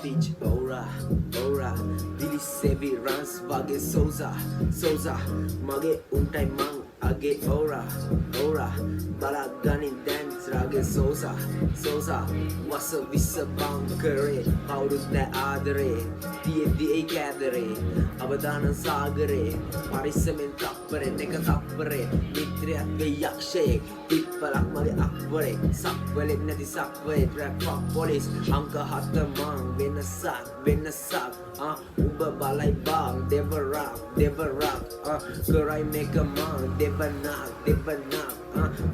pitch aura aura Billy Sevi runs wage Souza mage untai mang age aura bala ganin dance rage Souza wasa vissa bankare kawudut nෑ ආදරේ තියෙද්දි ඒ කෑදරේ අවදාන සාගරේ පරිස්සමෙන් තප්පරෙන් එක තප්පරේ මිත්‍රයක් වේ යක්ෂයෙක් පිප්පලක් මගේ අක්වරේ සක්වලෙන් නැති සක්වයේ traffic police අංක 7 මං වෙනසක් උඹ බලයි බං දෙවරක් කරයි මේක මං දෙවනක්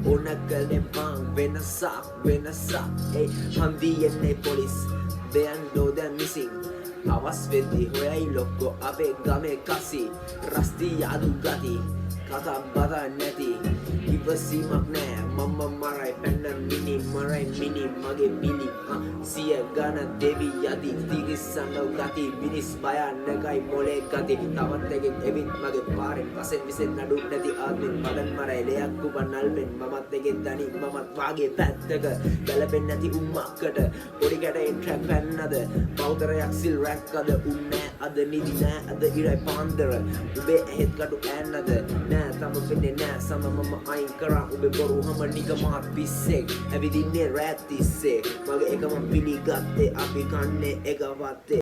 ඕන කලේ බං වෙනසක් ඒ හන්දියන්නේ police they know they're missing අවස් වෙද්දි හොයයි ලොක්කෝ අපේ ගමේ කසි රස්ති යාදු ගති කතා බදා නැති ඉවසීමක් නෑ මම මරයි පැන්න මිනි මගේ මිනි සිය ගන දෙවි යදි තිරිසන්නව ගති මිනිස් බයන්නකයි මොලේ ගති තවත් එකෙක් එවිත් මගේ පාරෙන් පසෙන් විසෙන් නඩු නැති ආත්මෙන් බඩන් මරයි ලයක් කුපන්නල්පෙන් මමත් එකෙක් දනි මමත් වාගේ පැත්තක ගැලපෙන්නේ නැති උම්මක්කට පොඩි ගැටෙන් ට්‍රැක් පැන්නද පෞතරයක් සිල් රැක්කද උන්නේ අද නිදි නෑ අද ඉරයි පාන්දර උබේ ඇහෙත් කටු ඈන්නද නෑ තම වෙන්නේ නෑ සම මම අයින් කරා උබේ බොරු හැම නිකමත් පිස්සෙක් ඇවිදින්නේ රැත් තිස්සේ මගේ එකම පිළිගත්තේ අපි කන්නේ එක වත්තේ